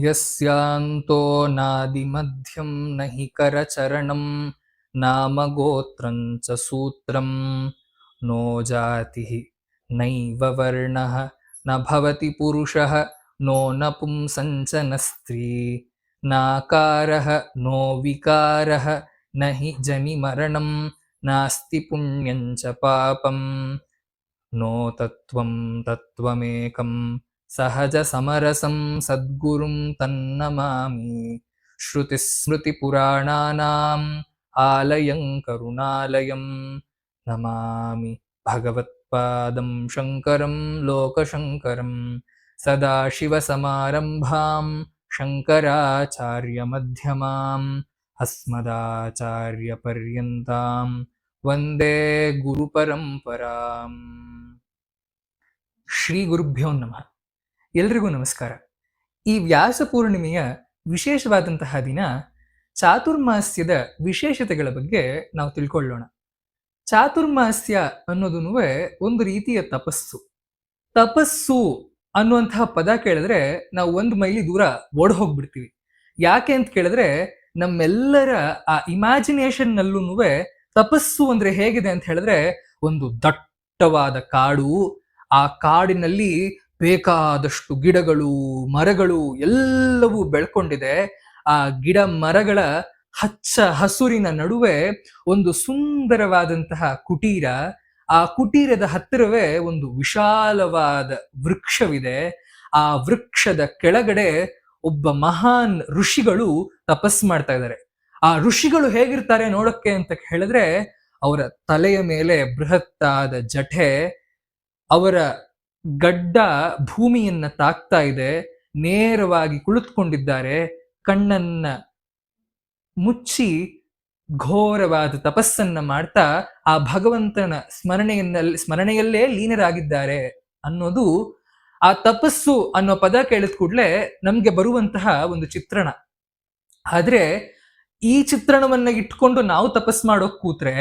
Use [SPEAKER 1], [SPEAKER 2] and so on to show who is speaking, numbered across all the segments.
[SPEAKER 1] ಯಸ್ಯಾಂತೋ ನಾದಿಮಧ್ಯಂ ನಹಿ ಕರಚರಣಂ ನಾಮ ಗೋತ್ರಂ ಚ ಸೂತ್ರಂ ನೋ ಜಾತಿಃ ನೈವ ವರ್ಣಃ ನ ಭವತಿ ಪುರುಷಃ ನೋ ನಪುಂಸಂ ಚ ನ ಸ್ತ್ರೀ ನಾಕಾರಃ ನೋ ವಿಕಾರಃ ನಹಿ ಜನಿ ಮರಣಂ ನಾಸ್ತಿ ಪುಣ್ಯಂ ಚ ಪಾಪಂ ನೋ ತತ್ವಂ ತತ್ವಮೇಕಂ ಸಹಜ ಸಮರಸಂ ಸದ್ಗುರುಂ ತನ್ನಮಾಮಿ ಶ್ರುತಿಸ್ಮೃತಿ ಪುರಾಣಾನಾಂ ಆಲಯಂ ಕರುಣಾಲಯಂ ನಮಾಮಿ ಭಗವತ್ಪಾದಂ ಶಂಕರಂ ಲೋಕಶಂಕರಂ ಸದಾಶಿವಸಮಾರಂಭಾಂ ಶಂಕರಾಚಾರ್ಯಮಧ್ಯಮಾಂ ಅಸ್ಮದಾಚಾರ್ಯಪರ್ಯಂತಾಂ ವಂದೇ ಗುರುಪರಂಪರಾಂ. ಶ್ರೀ ಗುರುಭ್ಯೋ ನಮಃ. ಎಲ್ರಿಗೂ ನಮಸ್ಕಾರ. ಈ ವ್ಯಾಸ ಪೂರ್ಣಿಮೆಯ ವಿಶೇಷವಾದಂತಹ ದಿನ ಚಾತುರ್ಮಾಸ್ಯದ ವಿಶೇಷತೆಗಳ ಬಗ್ಗೆ ನಾವು ತಿಳ್ಕೊಳ್ಳೋಣ. ಚಾತುರ್ಮಾಸ್ಯ ಅನ್ನೋದು ಒಂದು ರೀತಿಯ ತಪಸ್ಸು. ತಪಸ್ಸು ಅನ್ನುವಂತಹ ಪದ ಕೇಳಿದ್ರೆ ನಾವು 1 ಮೈಲಿ ದೂರ ಓಡ್ ಹೋಗ್ಬಿಡ್ತೀವಿ. ಯಾಕೆ ಅಂತ ಕೇಳಿದ್ರೆ ನಮ್ಮೆಲ್ಲರ ಆ ಇಮ್ಯಾಜಿನೇಷನ್ ನಲ್ಲೂ ತಪಸ್ಸು ಅಂದ್ರೆ ಹೇಗಿದೆ ಅಂತ ಹೇಳಿದ್ರೆ ಒಂದು ದಟ್ಟವಾದ ಕಾಡು, ಆ ಕಾಡಿನಲ್ಲಿ ಬೇಕಾದಷ್ಟು ಗಿಡಗಳು ಮರಗಳು ಎಲ್ಲವೂ ಬೆಳ್ಕೊಂಡಿದೆ. ಆ ಗಿಡ ಮರಗಳ ಹಚ್ಚ ಹಸುರಿನ ನಡುವೆ ಒಂದು ಸುಂದರವಾದಂತಹ ಕುಟೀರ, ಆ ಕುಟೀರದ ಹತ್ತಿರವೇ ಒಂದು ವಿಶಾಲವಾದ ವೃಕ್ಷವಿದೆ. ಆ ವೃಕ್ಷದ ಕೆಳಗಡೆ ಒಬ್ಬ ಮಹಾನ್ ಋಷಿಗಳು ತಪಸ್ ಮಾಡ್ತಾ ಇದ್ದಾರೆ. ಆ ಋಷಿಗಳು ಹೇಗಿರ್ತಾರೆ ನೋಡಕ್ಕೆ ಅಂತ ಹೇಳಿದ್ರೆ, ಅವರ ತಲೆಯ ಮೇಲೆ ಬೃಹತ್ತಾದ ಜಠೆ, ಅವರ ಗಡ್ಡ ಭೂಮಿಯನ್ನ ತಾಕ್ತಾ ಇದೆ, ನೇರವಾಗಿ ಕುಳಿತುಕೊಂಡಿದ್ದಾರೆ, ಕಣ್ಣನ್ನ ಮುಚ್ಚಿ ಘೋರವಾದ ತಪಸ್ಸನ್ನ ಮಾಡ್ತಾ ಆ ಭಗವಂತನ ಸ್ಮರಣೆಯಲ್ಲೇ ಲೀನರಾಗಿದ್ದಾರೆ ಅನ್ನೋದು ಆ ತಪಸ್ಸು ಅನ್ನೋ ಪದ ಕೇಳಿದ ಕೂಡಲೇ ನಮ್ಗೆ ಬರುವಂತಹ ಒಂದು ಚಿತ್ರಣ. ಆದ್ರೆ ಈ ಚಿತ್ರಣವನ್ನ ಇಟ್ಕೊಂಡು ನಾವು ತಪಸ್ ಮಾಡೋಕ್ ಕೂತ್ರೆ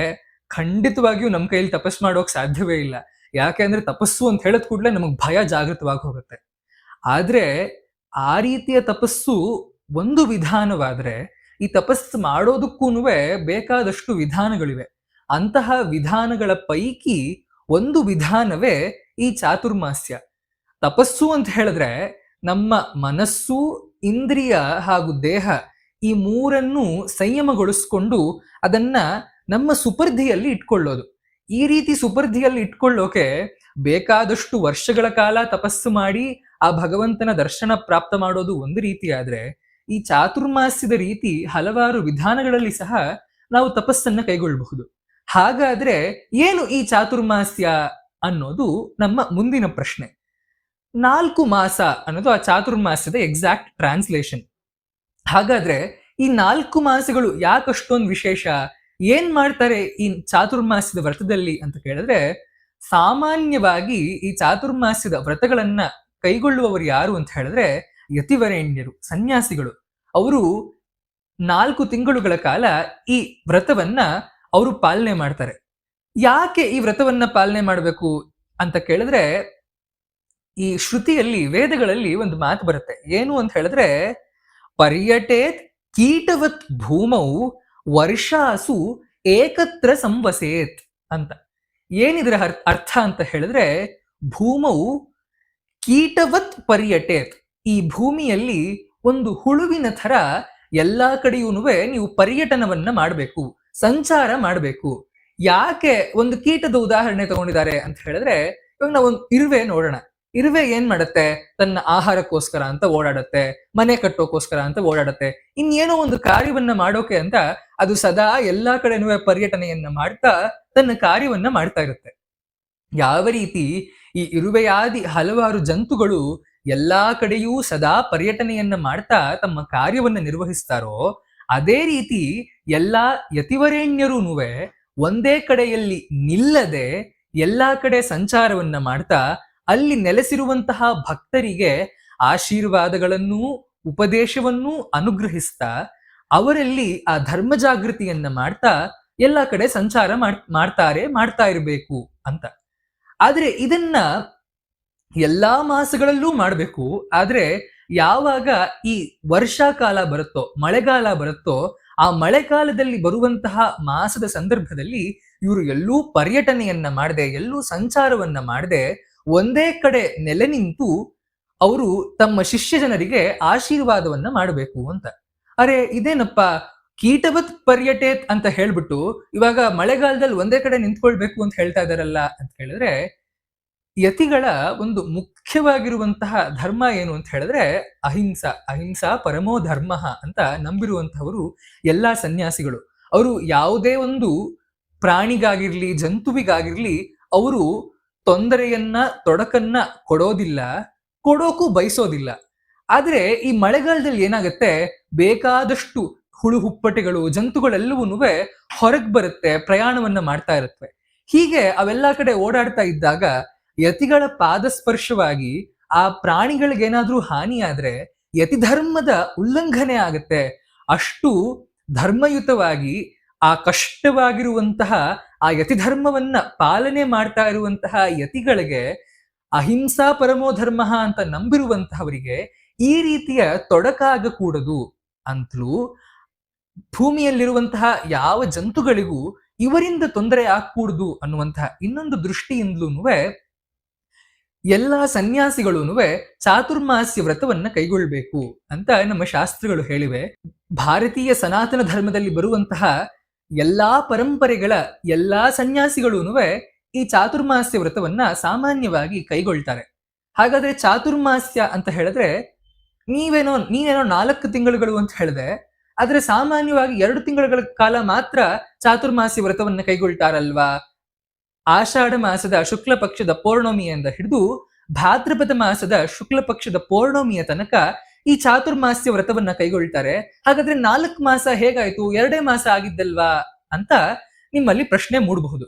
[SPEAKER 1] ಖಂಡಿತವಾಗಿಯೂ ನಮ್ ಕೈಯಲ್ಲಿ ತಪಸ್ ಮಾಡೋಕ್ ಸಾಧ್ಯವೇ ಇಲ್ಲ. ಯಾಕೆ ಅಂದ್ರೆ ತಪಸ್ಸು ಅಂತ ಹೇಳಿದ ಕೂಡಲೇ ನಮಗ್ ಭಯ ಜಾಗೃತವಾಗಿ ಹೋಗುತ್ತೆ. ಆದ್ರೆ ಆ ರೀತಿಯ ತಪಸ್ಸು ಒಂದು ವಿಧಾನವಾದ್ರೆ ಈ ತಪಸ್ಸು ಮಾಡೋದಕ್ಕೂ ಬೇಕಾದಷ್ಟು ವಿಧಾನಗಳಿವೆ. ಅಂತಹ ವಿಧಾನಗಳ ಪೈಕಿ ಒಂದು ವಿಧಾನವೇ ಈ ಚಾತುರ್ಮಾಸ್ಯ. ತಪಸ್ಸು ಅಂತ ಹೇಳಿದ್ರೆ ನಮ್ಮ ಮನಸ್ಸು, ಇಂದ್ರಿಯ ಹಾಗೂ ದೇಹ ಈ ಮೂರನ್ನು ಸಂಯಮಗೊಳಿಸ್ಕೊಂಡು ಅದನ್ನ ನಮ್ಮ ಸುಪರ್ಧಿಯಲ್ಲಿ ಇಟ್ಕೊಳ್ಳೋದು. ಈ ರೀತಿ ಸುಪರ್ಧಿಯಲ್ಲಿ ಇಟ್ಕೊಳ್ಳೋಕೆ ಬೇಕಾದಷ್ಟು ವರ್ಷಗಳ ಕಾಲ ತಪಸ್ಸು ಮಾಡಿ ಆ ಭಗವಂತನ ದರ್ಶನ ಪ್ರಾಪ್ತ ಮಾಡೋದು ಒಂದು ರೀತಿ ಆದ್ರೆ, ಈ ಚಾತುರ್ಮಾಸ್ಯದ ರೀತಿ ಹಲವಾರು ವಿಧಾನಗಳಲ್ಲಿ ಸಹ ನಾವು ತಪಸ್ಸನ್ನ ಕೈಗೊಳ್ಳಬಹುದು. ಹಾಗಾದ್ರೆ ಏನು ಈ ಚಾತುರ್ಮಾಸ್ಯ ಅನ್ನೋದು ನಮ್ಮ ಮುಂದಿನ ಪ್ರಶ್ನೆ. 4 ಮಾಸ ಅನ್ನೋದು ಆ ಚಾತುರ್ಮಾಸ್ಯದ ಎಕ್ಸಾಕ್ಟ್ ಟ್ರಾನ್ಸ್ಲೇಷನ್. ಹಾಗಾದ್ರೆ ಈ 4 ಮಾಸಗಳು ಯಾಕಷ್ಟೊಂದು ವಿಶೇಷ, ಏನ್ ಮಾಡ್ತಾರೆ ಈ ಚಾತುರ್ಮಾಸ್ಯದ ವ್ರತದಲ್ಲಿ ಅಂತ ಕೇಳಿದ್ರೆ, ಸಾಮಾನ್ಯವಾಗಿ ಈ ಚಾತುರ್ಮಾಸ್ಯದ ವ್ರತಗಳನ್ನ ಕೈಗೊಳ್ಳುವವರು ಯಾರು ಅಂತ ಹೇಳಿದ್ರೆ ಯತಿವರೇಣ್ಯರು, ಸನ್ಯಾಸಿಗಳು. ಅವರು 4 ತಿಂಗಳುಗಳ ಕಾಲ ಈ ವ್ರತವನ್ನ ಅವರು ಪಾಲನೆ ಮಾಡ್ತಾರೆ. ಯಾಕೆ ಈ ವ್ರತವನ್ನ ಪಾಲನೆ ಮಾಡಬೇಕು ಅಂತ ಕೇಳಿದ್ರೆ, ಈ ಶ್ರುತಿಯಲ್ಲಿ ವೇದಗಳಲ್ಲಿ ಒಂದು ಮಾತು ಬರುತ್ತೆ. ಏನು ಅಂತ ಹೇಳಿದ್ರೆ, ಪರ್ಯಟೇತ್ ಕೀಟವತ್ ಭೂಮೌ ವರ್ಷಾಸು ಏಕತ್ರ ಸಂವಸೇತ್ ಅಂತ. ಏನಿದ್ರ ಅರ್ಥ ಅಂತ ಹೇಳಿದ್ರೆ, ಭೂಮೌ ಕೀಟವತ್ ಪರ್ಯಟೇತ್, ಈ ಭೂಮಿಯಲ್ಲಿ ಒಂದು ಹುಳುವಿನ ಥರ ಎಲ್ಲಾ ಕಡೆಯೂ ನೀವು ಪರ್ಯಟನವನ್ನ ಮಾಡಬೇಕು, ಸಂಚಾರ ಮಾಡಬೇಕು. ಯಾಕೆ ಒಂದು ಕೀಟದ ಉದಾಹರಣೆ ತಗೊಂಡಿದ್ದಾರೆ ಅಂತ ಹೇಳಿದ್ರೆ, ಇವಾಗ ನಾವು ಒಂದು ಇರುವೆ ನೋಡೋಣ. ಇರುವೆ ಏನ್ ಮಾಡುತ್ತೆ, ತನ್ನ ಆಹಾರಕ್ಕೋಸ್ಕರ ಅಂತ ಓಡಾಡತ್ತೆ, ಮನೆ ಕಟ್ಟೋಕೋಸ್ಕರ ಅಂತ ಓಡಾಡತ್ತೆ, ಇನ್ನೇನೋ ಒಂದು ಕಾರ್ಯವನ್ನ ಮಾಡೋಕೆ ಅಂತ ಅದು ಸದಾ ಎಲ್ಲಾ ಕಡೆನೂ ಪರ್ಯಟನೆಯನ್ನ ಮಾಡ್ತಾ ತನ್ನ ಕಾರ್ಯವನ್ನ ಮಾಡ್ತಾ ಇರುತ್ತೆ. ಯಾವ ರೀತಿ ಈ ಇರುವೆಯಾದಿ ಹಲವಾರು ಜಂತುಗಳು ಎಲ್ಲಾ ಕಡೆಯೂ ಸದಾ ಪರ್ಯಟನೆಯನ್ನ ಮಾಡ್ತಾ ತಮ್ಮ ಕಾರ್ಯವನ್ನ ನಿರ್ವಹಿಸ್ತಾರೋ, ಅದೇ ರೀತಿ ಎಲ್ಲಾ ಯತಿವರೇಣ್ಯರೂ ಒಂದೇ ಕಡೆಯಲ್ಲಿ ನಿಲ್ಲದೆ ಎಲ್ಲಾ ಕಡೆ ಸಂಚಾರವನ್ನ ಮಾಡ್ತಾ ಅಲ್ಲಿ ನೆಲೆಸಿರುವಂತಹ ಭಕ್ತರಿಗೆ ಆಶೀರ್ವಾದಗಳನ್ನು ಉಪದೇಶವನ್ನೂ ಅನುಗ್ರಹಿಸ್ತಾ ಅವರಲ್ಲಿ ಆ ಧರ್ಮ ಜಾಗೃತಿಯನ್ನ ಮಾಡ್ತಾ ಎಲ್ಲಾ ಕಡೆ ಸಂಚಾರ ಮಾಡ್ತಾ ಇರಬೇಕು ಅಂತ. ಆದ್ರೆ ಇದನ್ನ ಎಲ್ಲಾ ಮಾಸಗಳಲ್ಲೂ ಮಾಡಬೇಕು. ಆದ್ರೆ ಯಾವಾಗ ಈ ವರ್ಷಾಕಾಲ ಬರುತ್ತೋ, ಮಳೆಗಾಲ ಬರುತ್ತೋ, ಆ ಮಳೆಗಾಲದಲ್ಲಿ ಬರುವಂತಹ ಮಾಸದ ಸಂದರ್ಭದಲ್ಲಿ ಇವರು ಎಲ್ಲೂ ಪರ್ಯಟನೆಯನ್ನ ಮಾಡದೆ, ಎಲ್ಲೂ ಸಂಚಾರವನ್ನ ಮಾಡದೆ, ಒಂದೇ ಕಡೆ ನೆಲೆ ನಿಂತು ಅವರು ತಮ್ಮ ಶಿಷ್ಯ ಜನರಿಗೆ ಆಶೀರ್ವಾದವನ್ನ ಮಾಡಬೇಕು ಅಂತ. ಅರೆ ಇದೇನಪ್ಪ, ಕೀಟವತ್ ಪರ್ಯಟೇತ್ ಅಂತ ಹೇಳ್ಬಿಟ್ಟು ಇವಾಗ ಮಳೆಗಾಲದಲ್ಲಿ ಒಂದೇ ಕಡೆ ನಿಂತ್ಕೊಳ್ಬೇಕು ಅಂತ ಹೇಳ್ತಾ ಇದಾರಲ್ಲ ಅಂತ ಹೇಳಿದ್ರೆ, ಯತಿಗಳ ಒಂದು ಮುಖ್ಯವಾಗಿರುವಂತಹ ಧರ್ಮ ಏನು ಅಂತ ಹೇಳಿದ್ರೆ ಅಹಿಂಸಾ. ಅಹಿಂಸಾ ಪರಮೋ ಧರ್ಮ ಅಂತ ನಂಬಿರುವಂತಹವರು ಎಲ್ಲಾ ಸನ್ಯಾಸಿಗಳು. ಅವರು ಯಾವುದೇ ಒಂದು ಪ್ರಾಣಿಗಾಗಿರ್ಲಿ, ಜಂತುವಿಗಾಗಿರ್ಲಿ ಅವರು ತೊಂದರೆಯನ್ನ, ತೊಡಕನ್ನ ಕೊಡೋದಿಲ್ಲ, ಕೊಡೋಕು ಬಯಸೋದಿಲ್ಲ. ಆದ್ರೆ ಈ ಮಳೆಗಾಲದಲ್ಲಿ ಏನಾಗುತ್ತೆ, ಬೇಕಾದಷ್ಟು ಹುಳು ಹುಪ್ಪಟೆಗಳು, ಜಂತುಗಳೆಲ್ಲವೂ ಹೊರಗ್ ಬರುತ್ತೆ, ಪ್ರಯಾಣವನ್ನ ಮಾಡ್ತಾ ಇರುತ್ತವೆ. ಹೀಗೆ ಅವೆಲ್ಲಾ ಕಡೆ ಓಡಾಡ್ತಾ ಇದ್ದಾಗ ಯತಿಗಳ ಪಾದಸ್ಪರ್ಶವಾಗಿ ಆ ಪ್ರಾಣಿಗಳಿಗೇನಾದ್ರೂ ಹಾನಿ ಆದ್ರೆ ಯತಿ ಧರ್ಮದ ಉಲ್ಲಂಘನೆ ಆಗತ್ತೆ. ಅಷ್ಟು ಧರ್ಮಯುತವಾಗಿ ಆ ಕಷ್ಟವಾಗಿರುವಂತಹ ಆ ಯತಿ ಧರ್ಮವನ್ನ ಪಾಲನೆ ಮಾಡ್ತಾ ಇರುವಂತಹ ಯತಿಗಳಿಗೆ, ಅಹಿಂಸಾ ಪರಮೋ ಧರ್ಮ ಅಂತ ನಂಬಿರುವಂತಹವರಿಗೆ ಈ ರೀತಿಯ ತೊಡಕಾಗಕೂಡದು ಅಂತಲೂ, ಭೂಮಿಯಲ್ಲಿರುವಂತಹ ಯಾವ ಜಂತುಗಳಿಗೂ ಇವರಿಂದ ತೊಂದರೆ ಆಗ್ಕೂಡ್ದು ಅನ್ನುವಂತಹ ಇನ್ನೊಂದು ದೃಷ್ಟಿಯಿಂದಲೂ ಎಲ್ಲಾ ಸನ್ಯಾಸಿಗಳೂ ಚಾತುರ್ಮಾಸ್ಯ ವ್ರತವನ್ನ ಕೈಗೊಳ್ಬೇಕು ಅಂತ ನಮ್ಮ ಶಾಸ್ತ್ರಗಳು ಹೇಳಿವೆ. ಭಾರತೀಯ ಸನಾತನ ಧರ್ಮದಲ್ಲಿ ಬರುವಂತಹ ಎಲ್ಲಾ ಪರಂಪರೆಗಳ ಎಲ್ಲಾ ಸನ್ಯಾಸಿಗಳೂ ಈ ಚಾತುರ್ಮಾಸ್ಯ ವ್ರತವನ್ನ ಸಾಮಾನ್ಯವಾಗಿ ಕೈಗೊಳ್ತಾರೆ. ಹಾಗಾದ್ರೆ ಚಾತುರ್ಮಾಸ್ಯ ಅಂತ ಹೇಳಿದ್ರೆ ನೀನೇನೋ 4 ತಿಂಗಳುಗಳು ಅಂತ ಹೇಳಿದೆ, ಆದ್ರೆ ಸಾಮಾನ್ಯವಾಗಿ 2 ತಿಂಗಳ ಕಾಲ ಮಾತ್ರ ಚಾತುರ್ಮಾಸ್ಯ ವ್ರತವನ್ನ ಕೈಗೊಳ್ತಾರಲ್ವಾ. ಆಷಾಢ ಮಾಸದ ಶುಕ್ಲ ಪಕ್ಷದ ಪೌರ್ಣಮಿಯಿಂದ ಹಿಡಿದು ಭಾದ್ರಪದ ಮಾಸದ ಶುಕ್ಲ ಪಕ್ಷದ ಪೌರ್ಣಮಿಯ ತನಕ ಈ ಚಾತುರ್ಮಾಸ್ಯ ವ್ರತವನ್ನ ಕೈಗೊಳ್ತಾರೆ. ಹಾಗಾದ್ರೆ 4 ಮಾಸ ಹೇಗಾಯ್ತು, 2 ಮಾಸ ಆಗಿದ್ದಲ್ವಾ ಅಂತ ನಿಮ್ಮಲ್ಲಿ ಪ್ರಶ್ನೆ ಮೂಡಬಹುದು.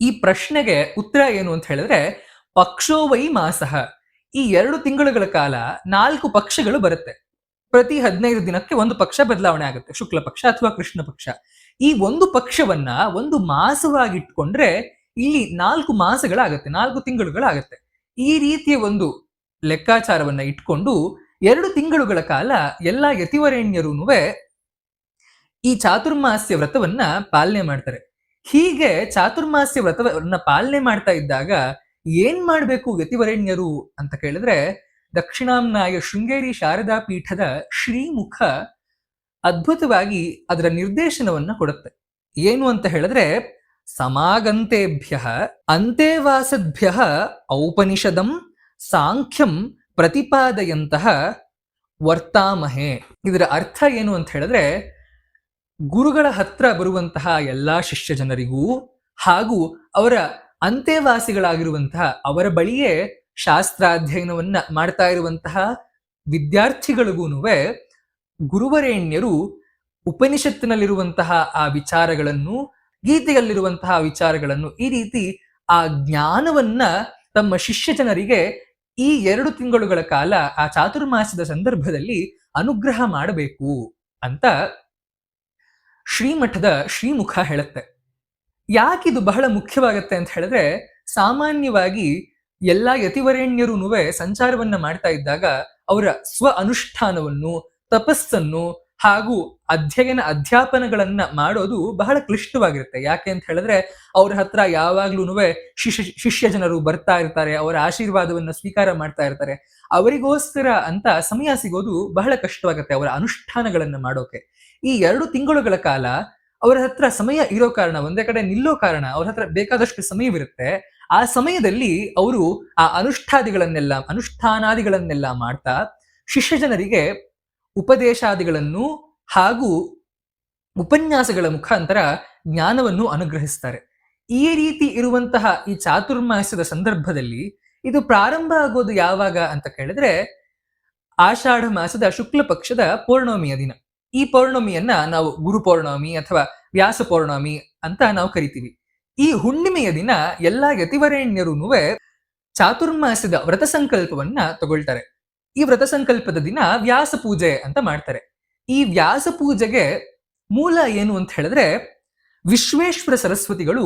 [SPEAKER 1] ಈ ಪ್ರಶ್ನೆಗೆ ಉತ್ತರ ಏನು ಅಂತ ಹೇಳಿದ್ರೆ, ಪಕ್ಷೋ ವೈ ಮಾಸಃ. ಈ 2 ತಿಂಗಳುಗಳ ಕಾಲ 4 ಪಕ್ಷಗಳು ಬರುತ್ತೆ. ಪ್ರತಿ 15 ದಿನಕ್ಕೆ ಒಂದು ಪಕ್ಷ ಬದಲಾವಣೆ ಆಗುತ್ತೆ, ಶುಕ್ಲ ಪಕ್ಷ ಅಥವಾ ಕೃಷ್ಣ ಪಕ್ಷ. ಈ ಒಂದು ಪಕ್ಷವನ್ನ ಒಂದು ಮಾಸವಾಗಿಟ್ಕೊಂಡ್ರೆ ಇಲ್ಲಿ 4 ಮಾಸಗಳಾಗತ್ತೆ, 4 ತಿಂಗಳುಗಳಾಗತ್ತೆ. ಈ ರೀತಿಯ ಒಂದು ಲೆಕ್ಕಾಚಾರವನ್ನ ಇಟ್ಕೊಂಡು 2 ತಿಂಗಳುಗಳ ಕಾಲ ಎಲ್ಲಾ ಯತಿವರೇಣ್ಯರೂ ಈ ಚಾತುರ್ಮಾಸ್ಯ ವ್ರತವನ್ನ ಪಾಲನೆ ಮಾಡ್ತಾರೆ. ಹೀಗೆ ಚಾತುರ್ಮಾಸ್ಯ ವ್ರತವನ್ನ ಪಾಲನೆ ಮಾಡ್ತಾ ಇದ್ದಾಗ ಏನ್ ಮಾಡ್ಬೇಕು ಯತಿವರೇಣ್ಯರು ಅಂತ ಕೇಳಿದ್ರೆ, ದಕ್ಷಿಣಾಮ್ನಾಯ ಶೃಂಗೇರಿ ಶಾರದಾ ಪೀಠದ ಶ್ರೀಮುಖ ಅದ್ಭುತವಾಗಿ ಅದರ ನಿರ್ದೇಶನವನ್ನ ಕೊಡುತ್ತೆ. ಏನು ಅಂತ ಹೇಳಿದ್ರೆ, ಸಮಾಗಂತೇಭ್ಯ ಅಂತೇವಾಸದ್ಭ್ಯ ಔಪನಿಷದಂ ಸಾಂಖ್ಯಂ ಪ್ರತಿಪಾದಯಂತಹ ವರ್ತಾಮಹೆ. ಇದರ ಅರ್ಥ ಏನು ಅಂತ ಹೇಳಿದ್ರೆ, ಗುರುಗಳ ಹತ್ರ ಬರುವಂತಹ ಎಲ್ಲಾ ಶಿಷ್ಯ ಜನರಿಗೂ ಹಾಗೂ ಅವರ ಅಂತೇವಾಸಿಗಳಾಗಿರುವಂತಹ ಅವರ ಬಳಿಯೇ ಶಾಸ್ತ್ರಾಧ್ಯಯನವನ್ನ ಮಾಡ್ತಾ ಇರುವಂತಹ ವಿದ್ಯಾರ್ಥಿಗಳಿಗೂ ಗುರುವರೇಣ್ಯರು ಉಪನಿಷತ್ತಿನಲ್ಲಿರುವಂತಹ ಆ ವಿಚಾರಗಳನ್ನು, ಗೀತೆಯಲ್ಲಿರುವಂತಹ ವಿಚಾರಗಳನ್ನು, ಈ ರೀತಿ ಆ ಜ್ಞಾನವನ್ನ ತಮ್ಮ ಶಿಷ್ಯ ಜನರಿಗೆ ಈ 2 ತಿಂಗಳುಗಳ ಕಾಲ ಆ ಚಾತುರ್ಮಾಸದ ಸಂದರ್ಭದಲ್ಲಿ ಅನುಗ್ರಹ ಮಾಡಬೇಕು ಅಂತ ಶ್ರೀಮಠದ ಶ್ರೀಮುಖ ಹೇಳುತ್ತೆ. ಯಾಕಿದು ಬಹಳ ಮುಖ್ಯವಾಗತ್ತೆ ಅಂತ ಹೇಳಿದ್ರೆ, ಸಾಮಾನ್ಯವಾಗಿ ಎಲ್ಲಾ ಯತಿವರೇಣ್ಯರೂ ಸಂಚಾರವನ್ನ ಮಾಡ್ತಾ ಇದ್ದಾಗ ಅವರ ಸ್ವ ಅನುಷ್ಠಾನವನ್ನು, ತಪಸ್ಸನ್ನು ಹಾಗೂ ಅಧ್ಯಾಪನಗಳನ್ನ ಮಾಡೋದು ಬಹಳ ಕ್ಲಿಷ್ಟವಾಗಿರುತ್ತೆ. ಯಾಕೆ ಅಂತ ಹೇಳಿದ್ರೆ, ಅವ್ರ ಹತ್ರ ಯಾವಾಗ್ಲೂ ಶಿಷ್ಯ ಜನರು ಬರ್ತಾ ಇರ್ತಾರೆ, ಅವರ ಆಶೀರ್ವಾದವನ್ನ ಸ್ವೀಕಾರ ಮಾಡ್ತಾ ಇರ್ತಾರೆ. ಅವರಿಗೋಸ್ಕರ ಅಂತ ಸಮಯ ಸಿಗೋದು ಬಹಳ ಕಷ್ಟವಾಗುತ್ತೆ ಅವರ ಅನುಷ್ಠಾನಗಳನ್ನ ಮಾಡೋಕೆ. ಈ 2 ತಿಂಗಳುಗಳ ಕಾಲ ಅವರ ಹತ್ರ ಸಮಯ ಇರೋ ಕಾರಣ, ಒಂದೇ ಕಡೆ ನಿಲ್ಲೋ ಕಾರಣ ಅವ್ರ ಹತ್ರ ಬೇಕಾದಷ್ಟು ಸಮಯವಿರುತ್ತೆ. ಆ ಸಮಯದಲ್ಲಿ ಅವರು ಆ ಅನುಷ್ಠಾನಾದಿಗಳನ್ನೆಲ್ಲ ಮಾಡ್ತಾ ಶಿಷ್ಯ ಜನರಿಗೆ ಉಪದೇಶಾದಿಗಳನ್ನು ಹಾಗೂ ಉಪನ್ಯಾಸಗಳ ಮುಖಾಂತರ ಜ್ಞಾನವನ್ನು ಅನುಗ್ರಹಿಸ್ತಾರೆ. ಈ ರೀತಿ ಇರುವಂತಹ ಈ ಚಾತುರ್ಮಾಸ್ಯದ ಸಂದರ್ಭದಲ್ಲಿ ಇದು ಪ್ರಾರಂಭ ಆಗೋದು ಯಾವಾಗ ಅಂತ ಕೇಳಿದ್ರೆ, ಆಷಾಢ ಮಾಸದ ಶುಕ್ಲ ಪಕ್ಷದ ಪೌರ್ಣಮಿಯ ದಿನ. ಈ ಪೌರ್ಣಮಿಯನ್ನ ನಾವು ಗುರು ಪೌರ್ಣಮಿ ಅಥವಾ ವ್ಯಾಸ ಪೌರ್ಣಮಿ ಅಂತ ನಾವು ಕರಿತೀವಿ. ಈ ಹುಣ್ಣಿಮೆಯ ದಿನ ಎಲ್ಲಾ ಯತಿವರೇಣ್ಯರೂ ಚಾತುರ್ಮಾಸದ ವ್ರತ ಸಂಕಲ್ಪವನ್ನ ತಗೊಳ್ತಾರೆ. ಈ ವ್ರತ ಸಂಕಲ್ಪದ ದಿನ ವ್ಯಾಸ ಪೂಜೆ ಅಂತ ಮಾಡ್ತಾರೆ. ಈ ವ್ಯಾಸ ಪೂಜೆಗೆ ಮೂಲ ಏನು ಅಂತ ಹೇಳಿದ್ರೆ, ವಿಶ್ವೇಶ್ವರ ಸರಸ್ವತಿಗಳು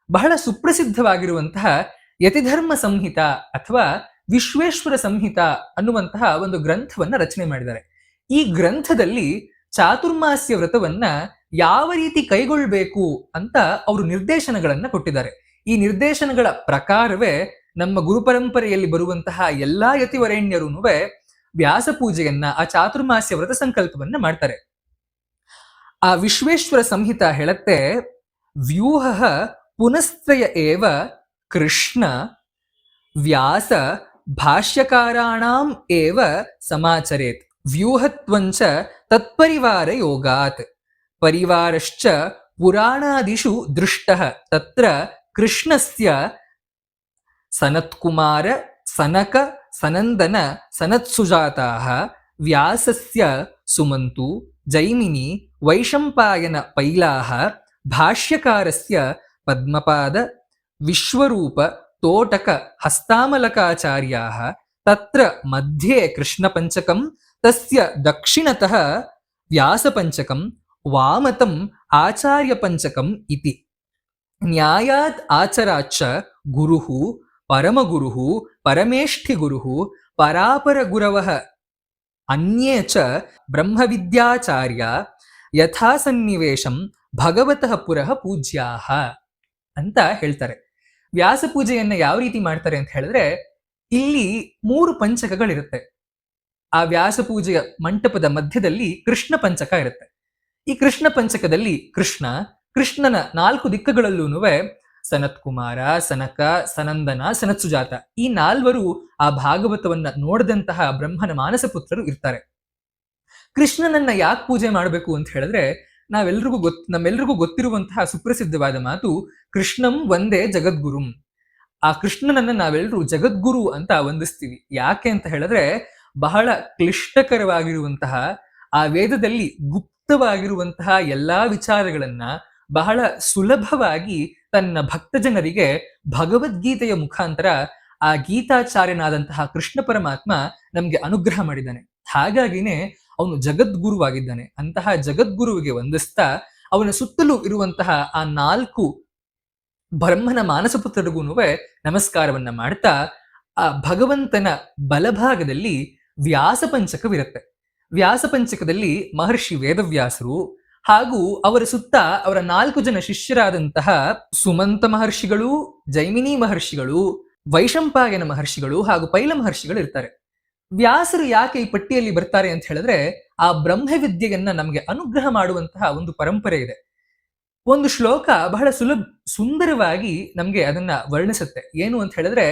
[SPEAKER 1] ಬಹಳ ಸುಪ್ರಸಿದ್ಧವಾಗಿರುವಂತಹ ಯತಿಧರ್ಮ ಸಂಹಿತ ಅಥವಾ ವಿಶ್ವೇಶ್ವರ ಸಂಹಿತ ಅನ್ನುವಂತಹ ಒಂದು ಗ್ರಂಥವನ್ನ ರಚನೆ ಮಾಡಿದ್ದಾರೆ. ಈ ಗ್ರಂಥದಲ್ಲಿ ಚಾತುರ್ಮಾಸ್ಯ ವ್ರತವನ್ನ ಯಾವ ರೀತಿ ಕೈಗೊಳ್ಬೇಕು ಅಂತ ಅವರು ನಿರ್ದೇಶನಗಳನ್ನ ಕೊಟ್ಟಿದ್ದಾರೆ. ಈ ನಿರ್ದೇಶನಗಳ ಪ್ರಕಾರವೇ ನಮ್ಮ ಗುರುಪರಂಪರೆಯಲ್ಲಿ ಬರುವಂತಹ ಎಲ್ಲಾ ಯತಿವರೇಣ್ಯರೂ ವ್ಯಾಸ ಪೂಜೆಯನ್ನ, ಆ ಚಾತುರ್ಮಾಸ್ಯ ವ್ರತ ಸಂಕಲ್ಪವನ್ನ ಮಾಡ್ತಾರೆ. ಆ ವಿಶ್ವೇಶ್ವರ ಸಂಹಿತ ಹೇಳತ್ತೆ, ವ್ಯೂಹ ಪುನಸ್ತ್ರಯ ಏವ ಕೃಷ್ಣ ವ್ಯಾಸ ಭಾಷ್ಯಕಾರಾಣಾಂ ಏವ ಸಮಾಚರೇತ್. ವ್ಯೂಹತ್ವಂಚ ತತ್ಪರಿವಾರ ಯೋಗಾತ್. ಪರಿವಾರಶ್ಚ ಪುರಾಣಾದಿಷು ದೃಷ್ಟಃ. ತತ್ರ ಕೃಷ್ಣಸ್ಯ ಸನತ್ಕುಮಾರ ಸನಕ ಸನಂದನ ಸನತ್ಸುಜಾತಾಃ, ವ್ಯಾಸಸ್ಯ ಸುಮಂತು ಜೈಮಿನಿ ವೈಶಂಪಾಯನ ಪೈಲಾಃ, ಭಾಷ್ಯಕಾರಸ್ಯ ಪದ್ಮಪಾದ ವಿಶ್ವರೂಪ ತೋಟಕ ಹಸ್ತಾಮಲಕಾಚಾರ್ಯಾಃ. ತತ್ರ ಮಧ್ಯೆ ಕೃಷ್ಣಪಂಚಕಂ, ತಸ್ಯ ದಕ್ಷಿಣತಃ ವ್ಯಾಸಪಂಚಕಂ, ವಾಮತಂ ಆಚಾರ್ಯಪಂಚಕಂ ಇತಿ. ನ್ಯಾಯಾತ್ ಆಚರಾಚ್ಚ ಗುರುಃ ಪರಮಗುರುಃ ಪರಮೇಷ್ಠಿಗುರುಃ ಪರಾಪರಗುರವಃ ಅನ್ಯೇ ಚ ಬ್ರಹ್ಮವಿದ್ಯಾಚಾರ್ಯ ಯಥಾ ಸನ್ನಿವೇಶಂ ಭಗವತಃ ಪುರಃ ಪೂಜ್ಯಾಃ ಅಂತ ಹೇಳ್ತಾರೆ. ವ್ಯಾಸ ಪೂಜೆಯನ್ನ ಯಾವ ರೀತಿ ಮಾಡ್ತಾರೆ ಅಂತ ಹೇಳಿದ್ರೆ, ಇಲ್ಲಿ 3 ಪಂಚಕಗಳಿರುತ್ತೆ. ಆ ವ್ಯಾಸ ಪೂಜೆಯ ಮಂಟಪದ ಮಧ್ಯದಲ್ಲಿ ಕೃಷ್ಣ ಪಂಚಕ ಇರುತ್ತೆ. ಈ ಕೃಷ್ಣ ಪಂಚಕದಲ್ಲಿ ಕೃಷ್ಣನ 4 ದಿಕ್ಕುಗಳಲ್ಲೂ ಸನತ್ಕುಮಾರ, ಸನಕ, ಸನಂದನ, ಸನತ್ಸುಜಾತ, ಈ 4 ಆ ಭಾಗವತವನ್ನ ನೋಡಿದಂತಹ ಬ್ರಹ್ಮನ ಮಾನಸ ಪುತ್ರರು ಇರ್ತಾರೆ. ಕೃಷ್ಣನನ್ನ ಯಾಕೆ ಪೂಜೆ ಮಾಡಬೇಕು ಅಂತ ಹೇಳಿದ್ರೆ, ನಮ್ಮೆಲ್ರಿಗೂ ಗೊತ್ತಿರುವಂತಹ ಸುಪ್ರಸಿದ್ಧವಾದ ಮಾತು, ಕೃಷ್ಣಂ ವಂದೇ ಜಗದ್ಗುರುಂ. ಆ ಕೃಷ್ಣನನ್ನ ನಾವೆಲ್ಲರೂ ಜಗದ್ಗುರು ಅಂತ ವಂದಿಸ್ತೀವಿ. ಯಾಕೆ ಅಂತ ಹೇಳಿದ್ರೆ, ಬಹಳ ಕ್ಲಿಷ್ಟಕರವಾಗಿರುವಂತಹ ಆ ವೇದದಲ್ಲಿ ಗುಪ್ತವಾಗಿರುವಂತಹ ಎಲ್ಲಾ ವಿಚಾರಗಳನ್ನ ಬಹಳ ಸುಲಭವಾಗಿ ತನ್ನ ಭಕ್ತ ಜನರಿಗೆ ಭಗವದ್ಗೀತೆಯ ಮುಖಾಂತರ ಆ ಗೀತಾಚಾರ್ಯನಾದಂತಹ ಕೃಷ್ಣ ಪರಮಾತ್ಮ ನಮ್ಗೆ ಅನುಗ್ರಹ ಮಾಡಿದ್ದಾನೆ. ಹಾಗಾಗಿನೇ ಅವನು ಜಗದ್ಗುರುವಾಗಿದ್ದಾನೆ. ಅಂತಹ ಜಗದ್ಗುರುವಿಗೆ ವಂದಿಸ್ತಾ, ಅವನ ಸುತ್ತಲೂ ಇರುವಂತಹ ಆ 4 ಬ್ರಹ್ಮನ ಮಾನಸಪುತ್ರರಿಗೂ ನಮಸ್ಕಾರವನ್ನ ಮಾಡ್ತಾ, ಆ ಭಗವಂತನ ಬಲಭಾಗದಲ್ಲಿ ವ್ಯಾಸ ಪಂಚಕವಿರುತ್ತೆ. ವ್ಯಾಸ ಪಂಚಕದಲ್ಲಿ ಮಹರ್ಷಿ ವೇದವ್ಯಾಸರು ಹಾಗೂ ಅವರ ಸುತ್ತ ಅವರ 4 ಜನ ಶಿಷ್ಯರಾದಂತಹ ಸುಮಂತ ಮಹರ್ಷಿಗಳು, ಜೈಮಿನಿ ಮಹರ್ಷಿಗಳು, ವೈಶಂಪಾಯನ ಮಹರ್ಷಿಗಳು ಹಾಗೂ ಪೈಲ ಮಹರ್ಷಿಗಳು ಇರ್ತಾರೆ. ವ್ಯಾಸರು ಯಾಕೆ ಈ ಪಟ್ಟಿಯಲ್ಲಿ ಬರ್ತಾರೆ ಅಂತ ಹೇಳಿದ್ರೆ, ಆ ಬ್ರಹ್ಮವಿದ್ಯೆಯನ್ನ ನಮಗೆ ಅನುಗ್ರಹ ಮಾಡುವಂತಹ ಒಂದು ಪರಂಪರೆ ಇದೆ. ಒಂದು ಶ್ಲೋಕ ಬಹಳ ಸುಂದರವಾಗಿ ನಮ್ಗೆ ಅದನ್ನ ವರ್ಣಿಸುತ್ತೆ. ಏನು ಅಂತ ಹೇಳಿದ್ರೆ,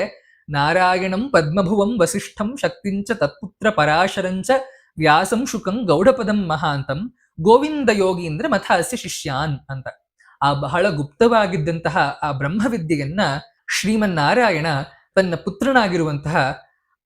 [SPEAKER 1] ನಾರಾಯಣಂ ಪದ್ಮಭುವಂ ವಸಿಷ್ಠಂ ಶಕ್ತಿಂಚ ತತ್ಪುತ್ರ ಪರಾಶರಂಚ ವ್ಯಾಸಂ ಶುಕಂ ಗೌಡಪದಂ ಮಹಾಂತಂ ಗೋವಿಂದ ಯೋಗೀಂದ್ರ ಮಥಾಸ್ಯ ಶಿಷ್ಯಾನ್ ಅಂತ. ಆ ಬಹಳ ಗುಪ್ತವಾಗಿದ್ದಂತಹ ಆ ಬ್ರಹ್ಮವಿದ್ಯೆಯನ್ನ ಶ್ರೀಮನ್ನಾರಾಯಣ ತನ್ನ ಪುತ್ರನಾಗಿರುವಂತಹ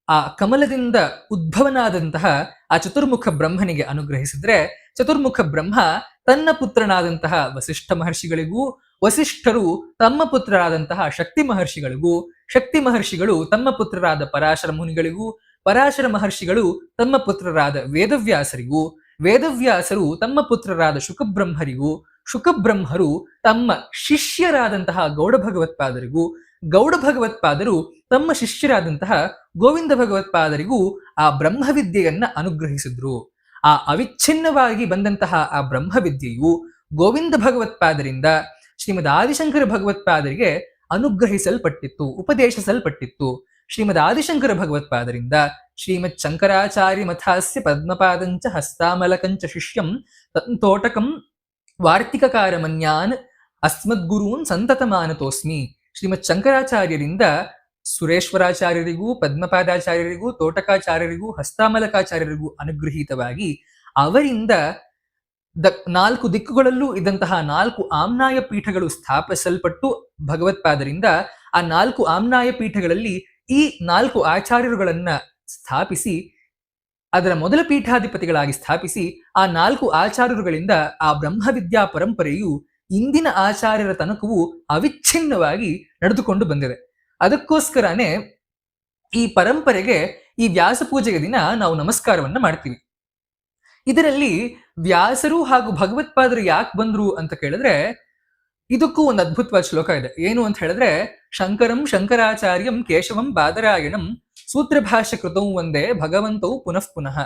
[SPEAKER 1] ಆ ಕಮಲದಿಂದ ಉದ್ಭವನಾದಂತಹ ಆ ಚತುರ್ಮುಖ ಬ್ರಹ್ಮನಿಗೆ ಅನುಗ್ರಹಿಸಿದ್ರೆ, ಚತುರ್ಮುಖ ಬ್ರಹ್ಮ ತನ್ನ ಪುತ್ರನಾದಂತಹ ವಸಿಷ್ಠ ಮಹರ್ಷಿಗಳಿಗೂ, ವಸಿಷ್ಠರು ತಮ್ಮ ಪುತ್ರರಾದಂತಹ ಶಕ್ತಿ ಮಹರ್ಷಿಗಳಿಗೂ, ಶಕ್ತಿ ಮಹರ್ಷಿಗಳು ತಮ್ಮ ಪುತ್ರರಾದ ಪರಾಶರ ಮುನಿಗಳಿಗೂ, ಪರಾಶರ ಮಹರ್ಷಿಗಳು ತಮ್ಮ ಪುತ್ರರಾದ ವೇದವ್ಯಾಸರಿಗೂ, ವೇದವ್ಯಾಸರು ತಮ್ಮ ಪುತ್ರರಾದ ಶುಕಬ್ರಹ್ಮರಿಗೂ, ಶುಕಬ್ರಹ್ಮರು ತಮ್ಮ ಶಿಷ್ಯರಾದಂತಹ ಗೌಡ ಭಗವತ್ಪಾದರಿಗೂ, ಗೌಡ ಭಗವತ್ಪಾದರು ತಮ್ಮ ಶಿಷ್ಯರಾದಂತಹ ಗೋವಿಂದ ಭಗವತ್ಪಾದರಿಗೂ ಆ ಬ್ರಹ್ಮವಿದ್ಯೆಯನ್ನ ಅನುಗ್ರಹಿಸಿದ್ರು. ಆ ಅವಿಚ್ಛಿನ್ನವಾಗಿ ಬಂದಂತಹ ಆ ಬ್ರಹ್ಮವಿದ್ಯೆಯು ಗೋವಿಂದ ಭಗವತ್ಪಾದರಿಂದ ಶ್ರೀಮದ್ ಆದಿಶಂಕರ ಭಗವತ್ಪಾದರಿಗೆ ಅನುಗ್ರಹಿಸಲ್ಪಟ್ಟಿತ್ತು, ಉಪದೇಶಿಸಲ್ಪಟ್ಟಿತ್ತು. ಶ್ರೀಮದ್ ಆದಿಶಂಕರ ಭಗವತ್ಪಾದರಿಂದ ಶ್ರೀಮತ್ ಶಂಕರಾಚಾರ್ಯ ಮಥಾಸ್ಯ ಪದ್ಮಪಾದಂಚ ಹಸ್ತಾಮಲಕಂಚ ಶಿಷ್ಯಂ ತೋಟಕಂ ವಾರ್ತಿಕಕಾರ ಮನ್ಯಾನ್ ಅಸ್ಮದ್ಗುರೂನ್ ಸಂತತಮಾನತೋಸ್ಮಿ. ಶ್ರೀಮತ್ ಶಂಕರಾಚಾರ್ಯರಿಂದ ಸುರೇಶ್ವರಾಚಾರ್ಯರಿಗೂ, ಪದ್ಮಪಾದಾಚಾರ್ಯರಿಗೂ, ತೋಟಕಾಚಾರ್ಯರಿಗೂ, ಹಸ್ತಾಮಲಕಾಚಾರ್ಯರಿಗೂ ಅನುಗ್ರಹೀತವಾಗಿ ಅವರಿಂದ 4 ದಿಕ್ಕುಗಳಲ್ಲೂ ಇದ್ದಂತಹ 4 ಆಮ್ನಾಯ ಪೀಠಗಳು ಸ್ಥಾಪಿಸಲ್ಪಟ್ಟು, ಭಗವತ್ಪಾದರಿಂದ ಆ 4 ಆಮ್ನಾಯ ಪೀಠಗಳಲ್ಲಿ ಈ 4 ಆಚಾರ್ಯರುಗಳನ್ನ ಸ್ಥಾಪಿಸಿ, ಅದರ ಮೊದಲ ಪೀಠಾಧಿಪತಿಗಳಾಗಿ ಸ್ಥಾಪಿಸಿ, ಆ 4 ಆಚಾರ್ಯರುಗಳಿಂದ ಆ ಬ್ರಹ್ಮವಿದ್ಯಾ ಪರಂಪರೆಯು ಇಂದಿನ ಆಚಾರ್ಯರ ತನಕವೂ ಅವಿಚ್ಛಿನ್ನವಾಗಿ ನಡೆದುಕೊಂಡು ಬಂದಿದೆ. ಅದಕ್ಕೋಸ್ಕರನೇ ಈ ಪರಂಪರೆಗೆ ಈ ವ್ಯಾಸ ಪೂಜೆಯ ದಿನ ನಾವು ನಮಸ್ಕಾರವನ್ನ ಮಾಡ್ತೀವಿ. ಇದರಲ್ಲಿ ವ್ಯಾಸರು ಹಾಗೂ ಭಗವತ್ಪಾದರು ಯಾಕೆ ಬಂದ್ರು ಅಂತ ಕೇಳಿದ್ರೆ, ಇದಕ್ಕೂ ಒಂದು ಅದ್ಭುತವಾದ ಶ್ಲೋಕ ಇದೆ. ಏನು ಅಂತ ಹೇಳಿದ್ರೆ, ಶಂಕರಂ ಶಂಕರಾಚಾರ್ಯಂ ಕೇಶವಂ ಬಾದರಾಯಣಂ ಸೂತ್ರಭಾಷ್ಯ ಕೃತೌ ವಂದೇ ಭಗವಂತೌ ಪುನಃ ಪುನಃ.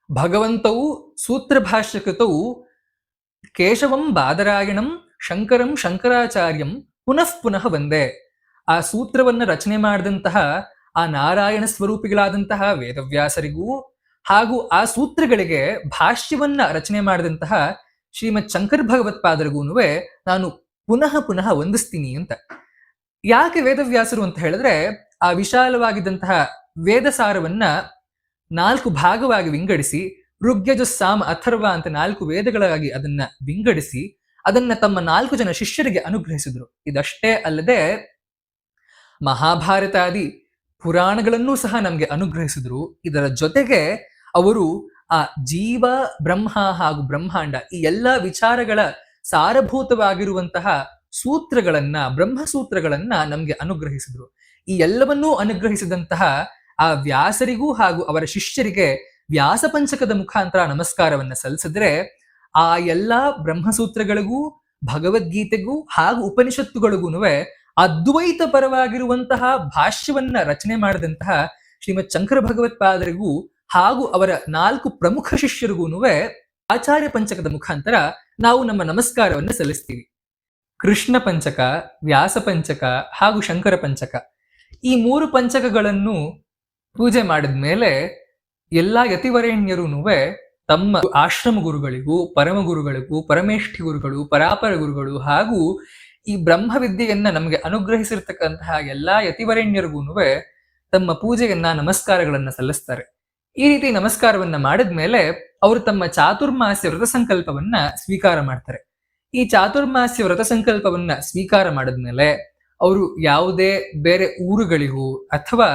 [SPEAKER 1] ಭಗವಂತೌ ಸೂತ್ರಭಾಷ್ಯ ಕೃತೌ ಕೇಶವಂ ಬಾದರಾಯಣಂ ಶಂಕರಂ ಶಂಕರಾಚಾರ್ಯಂ ಪುನಃ ಪುನಃ ವಂದೇ. ಆ ಸೂತ್ರವನ್ನ ರಚನೆ ಮಾಡಿದಂತಹ ಆ ನಾರಾಯಣ ಸ್ವರೂಪಿಗಳಾದಂತಹ ವೇದವ್ಯಾಸರಿಗೂ ಹಾಗೂ ಆ ಸೂತ್ರಗಳಿಗೆ ಭಾಷ್ಯವನ್ನ ರಚನೆ ಮಾಡಿದಂತಹ ಶ್ರೀಮತ್ ಶಂಕರ ಭಗವತ್ಪಾದರಿಗೂ ನಾನು ಪುನಃ ಪುನಃ ವಂದಿಸ್ತೀನಿ ಅಂತ. ಯಾಕೆ ವೇದವ್ಯಾಸರು ಅಂತ ಹೇಳಿದ್ರೆ, ಆ ವಿಶಾಲವಾಗಿದ್ದಂತಹ ವೇದ ಸಾರವನ್ನ 4 ಭಾಗವಾಗಿ ವಿಂಗಡಿಸಿ, ಋಗ್ಯಜ ಸಾಮ ಅಥರ್ವ ಅಂತ 4 ವೇದಗಳಾಗಿ ಅದನ್ನ ವಿಂಗಡಿಸಿ ಅದನ್ನ ತಮ್ಮ 4 ಜನ ಶಿಷ್ಯರಿಗೆ ಅನುಗ್ರಹಿಸಿದ್ರು. ಇದಷ್ಟೇ ಅಲ್ಲದೆ ಮಹಾಭಾರತಾದಿ ಪುರಾಣಗಳನ್ನೂ ಸಹ ನಮ್ಗೆ ಅನುಗ್ರಹಿಸಿದ್ರು. ಇದರ ಜೊತೆಗೆ ಅವರು ಆ ಜೀವ ಬ್ರಹ್ಮ ಹಾಗೂ ಬ್ರಹ್ಮಾಂಡ ಈ ಎಲ್ಲ ವಿಚಾರಗಳ ಸಾರಭೂತವಾಗಿರುವಂತಹ ಸೂತ್ರಗಳನ್ನ, ಬ್ರಹ್ಮಸೂತ್ರಗಳನ್ನ ನಮ್ಗೆ ಅನುಗ್ರಹಿಸಿದ್ರು. ಈ ಎಲ್ಲವನ್ನೂ ಅನುಗ್ರಹಿಸಿದಂತಹ ಆ ವ್ಯಾಸರಿಗೂ ಹಾಗೂ ಅವರ ಶಿಷ್ಯರಿಗೆ ವ್ಯಾಸ ಪಂಚಕದ ಮುಖಾಂತರ ನಮಸ್ಕಾರವನ್ನ ಸಲ್ಲಿಸಿದ್ರೆ, ಆ ಎಲ್ಲಾ ಬ್ರಹ್ಮಸೂತ್ರಗಳಿಗೂ ಭಗವದ್ಗೀತೆಗೂ ಹಾಗೂ ಉಪನಿಷತ್ತುಗಳಿಗೂ ಅದ್ವೈತ ಪರವಾಗಿರುವಂತಹ ಭಾಷ್ಯವನ್ನ ರಚನೆ ಮಾಡಿದಂತಹ ಶ್ರೀಮತ್ ಶಂಕರ ಭಗವತ್ಪಾದರಿಗೂ ಹಾಗೂ ಅವರ 4 ಪ್ರಮುಖ ಶಿಷ್ಯರಿಗೂ ಆಚಾರ್ಯ ಪಂಚಕದ ಮುಖಾಂತರ ನಾವು ನಮ್ಮ ನಮಸ್ಕಾರವನ್ನು ಸಲ್ಲಿಸ್ತೀವಿ. ಕೃಷ್ಣ ಪಂಚಕ, ವ್ಯಾಸ ಪಂಚಕ ಹಾಗೂ ಶಂಕರ ಪಂಚಕ, ಈ 3 ಪಂಚಕಗಳನ್ನು ಪೂಜೆ ಮಾಡಿದ ಮೇಲೆ ಎಲ್ಲಾ ಯತಿವರೇಣ್ಯರೂ ತಮ್ಮ ಆಶ್ರಮ ಗುರುಗಳಿಗೂ, ಪರಮ ಗುರುಗಳಿಗೂ, ಪರಮೇಷ್ಠಿ ಗುರುಗಳು, ಪರಾಪರ ಗುರುಗಳು ಹಾಗೂ ಈ ಬ್ರಹ್ಮವಿದ್ಯೆಯನ್ನ ನಮಗೆ ಅನುಗ್ರಹಿಸಿರ್ತಕ್ಕಂತಹ ಎಲ್ಲಾ ಯತಿವರೇಣ್ಯರಿಗೂ ತಮ್ಮ ಪೂಜೆಯನ್ನ, ನಮಸ್ಕಾರಗಳನ್ನ ಸಲ್ಲಿಸ್ತಾರೆ. ಈ ರೀತಿ ನಮಸ್ಕಾರವನ್ನ ಮಾಡಿದ್ಮೇಲೆ ಅವರು ತಮ್ಮ ಚಾತುರ್ಮಾಸ್ಯ ವ್ರತ ಸಂಕಲ್ಪವನ್ನ ಸ್ವೀಕಾರ ಮಾಡ್ತಾರೆ. ಈ ಚಾತುರ್ಮಾಸ್ಯ ವ್ರತ ಸಂಕಲ್ಪವನ್ನ ಸ್ವೀಕಾರ ಮಾಡಿದ್ಮೇಲೆ ಅವರು ಯಾವುದೇ ಬೇರೆ ಊರುಗಳಿಗೂ ಅಥವಾ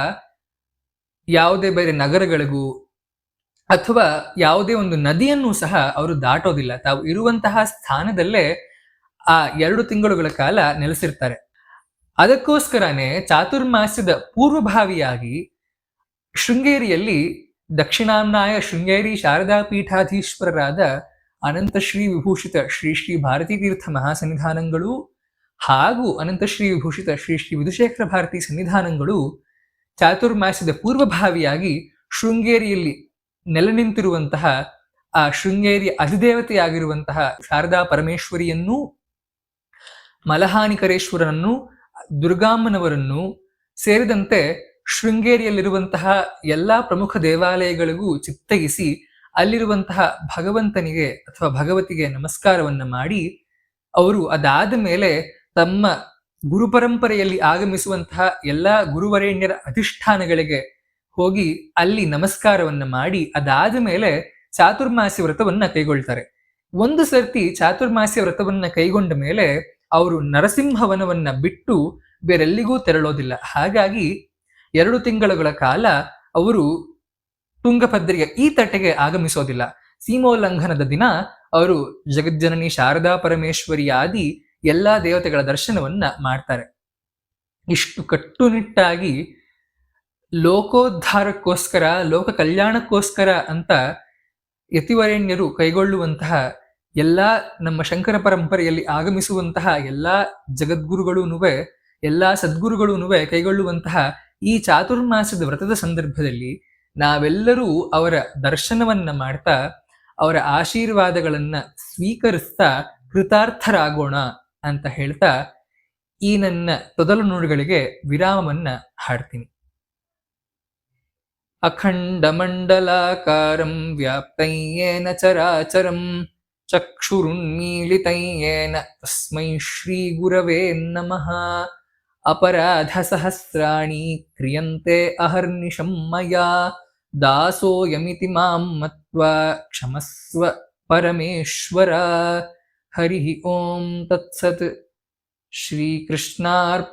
[SPEAKER 1] ಯಾವುದೇ ಬೇರೆ ನಗರಗಳಿಗೂ ಅಥವಾ ಯಾವುದೇ ಒಂದು ನದಿಯನ್ನು ಸಹ ಅವರು ದಾಟೋದಿಲ್ಲ. ತಾವು ಇರುವಂತಹ ಸ್ಥಾನದಲ್ಲೇ ಆ 2 ತಿಂಗಳುಗಳ ಕಾಲ ನೆಲೆಸಿರ್ತಾರೆ. ಅದಕ್ಕೋಸ್ಕರನೇ ಚಾತುರ್ಮಾಸ್ಯದ ಪೂರ್ವಭಾವಿಯಾಗಿ ಶೃಂಗೇರಿಯಲ್ಲಿ ದಕ್ಷಿಣಾಮ್ನಾಯ ಶೃಂಗೇರಿ ಶಾರದಾ ಪೀಠಾಧೀಶ್ವರರಾದ ಅನಂತ ಶ್ರೀ ವಿಭೂಷಿತ ಶ್ರೀ ಶ್ರೀ ಭಾರತೀ ತೀರ್ಥ ಮಹಾಸನ್ನಿಧಾನಗಳು ಹಾಗೂ ಅನಂತ ಶ್ರೀ ವಿಭೂಷಿತ ಶ್ರೀ ಶ್ರೀ ವಿಧುಶೇಖರ ಭಾರತಿ ಸನ್ನಿಧಾನಗಳು ಚಾತುರ್ಮಾಸ್ಯದ ಪೂರ್ವಭಾವಿಯಾಗಿ ಶೃಂಗೇರಿಯಲ್ಲಿ ನೆಲೆ ನಿಂತಿರುವಂತಹ ಆ ಶೃಂಗೇರಿಯ ಅಧಿದೇವತೆಯಾಗಿರುವಂತಹ ಶಾರದಾ ಪರಮೇಶ್ವರಿಯನ್ನು, ಮಲಹಾನಿಕರೇಶ್ವರನನ್ನು, ದುರ್ಗಾಮ್ಮನವರನ್ನು ಸೇರಿದಂತೆ ಶೃಂಗೇರಿಯಲ್ಲಿರುವಂತಹ ಎಲ್ಲಾ ಪ್ರಮುಖ ದೇವಾಲಯಗಳಿಗೂ ಚಿತ್ತಗಿಸಿ ಅಲ್ಲಿರುವಂತಹ ಭಗವಂತನಿಗೆ ಅಥವಾ ಭಗವತಿಗೆ ನಮಸ್ಕಾರವನ್ನ ಮಾಡಿ ಅವರು ಅದಾದ ಮೇಲೆ ತಮ್ಮ ಗುರುಪರಂಪರೆಯಲ್ಲಿ ಆಗಮಿಸುವಂತಹ ಎಲ್ಲಾ ಗುರುವರೇಣ್ಯರ ಅಧಿಷ್ಠಾನಗಳಿಗೆ ಹೋಗಿ ಅಲ್ಲಿ ನಮಸ್ಕಾರವನ್ನ ಮಾಡಿ ಅದಾದ ಮೇಲೆ ಚಾತುರ್ಮಾಸ್ಯ ವ್ರತವನ್ನ ಕೈಗೊಳ್ತಾರೆ. ಒಂದು ಸರ್ತಿ ಚಾತುರ್ಮಾಸ್ಯ ವ್ರತವನ್ನ ಕೈಗೊಂಡ ಮೇಲೆ ಅವರು ನರಸಿಂಹವನವನ್ನ ಬಿಟ್ಟು ಬೇರೆಲ್ಲಿಗೂ ತೆರಳೋದಿಲ್ಲ. ಹಾಗಾಗಿ 2 ತಿಂಗಳುಗಳ ಕಾಲ ಅವರು ತುಂಗಭದ್ರೆಯ ಈ ತಟ್ಟೆಗೆ ಆಗಮಿಸೋದಿಲ್ಲ. ಸೀಮೋಲ್ಲಂಘನದ ದಿನ ಅವರು ಜಗಜ್ಜನನಿ ಶಾರದಾ ಪರಮೇಶ್ವರಿಯಾದಿ ಎಲ್ಲಾ ದೇವತೆಗಳ ದರ್ಶನವನ್ನ ಮಾಡ್ತಾರೆ. ಇಷ್ಟು ಕಟ್ಟುನಿಟ್ಟಾಗಿ ಲೋಕೋದ್ಧಾರಕ್ಕೋಸ್ಕರ, ಲೋಕ ಕಲ್ಯಾಣಕ್ಕೋಸ್ಕರ ಅಂತ ಯತಿವರೇಣ್ಯರು ಕೈಗೊಳ್ಳುವಂತಹ ಎಲ್ಲಾ ನಮ್ಮ ಶಂಕರ ಪರಂಪರೆಯಲ್ಲಿ ಆಗಮಿಸುವಂತಹ ಎಲ್ಲಾ ಜಗದ್ಗುರುಗಳೂ ಎಲ್ಲಾ ಸದ್ಗುರುಗಳೂ ಕೈಗೊಳ್ಳುವಂತಹ ಈ ಚಾತುರ್ಮಾಸದ ವ್ರತದ ಸಂದರ್ಭದಲ್ಲಿ ನಾವೆಲ್ಲರೂ ಅವರ ದರ್ಶನವನ್ನ ಮಾಡ್ತಾ ಅವರ ಆಶೀರ್ವಾದಗಳನ್ನ ಸ್ವೀಕರಿಸ್ತಾ ಕೃತಾರ್ಥರಾಗೋಣ ಅಂತ ಹೇಳ್ತಾ ಈ ನನ್ನ ತೊದಲು ನುಡಿಗಳಿಗೆ ವಿರಾಮವನ್ನ ಹಾಡ್ತೀನಿ. ಅಖಂಡ ಮಂಡಲಾಕಾರಂ ವ್ಯಾಪ್ತಂ ಯೇನ ಚರಾಚರಂ ಚಕ್ಷುರುನ್ಮೀಲಿತಂ ಯೇನ ತಸ್ಮೈ ಶ್ರೀ ಗುರವೇ ನಮಃ. ಅಪರಾಧ ಸಹಸ್ರಾಣಿ ಕ್ರಿಯಂತೆ ಅಹರ್ನಿಶಂ ಮಯಾ ದಾಸೋಯಮಿತಿ ಮಾಂ ಮತ್ವಾ ಕ್ಷಮಸ್ವ ಪರಮೇಶ್ವರ. ಹರಿ ಓಂ ತತ್ಸತ್. ಶ್ರೀಕೃಷ್ಣಾರ್ಪಣಮಸ್ತು.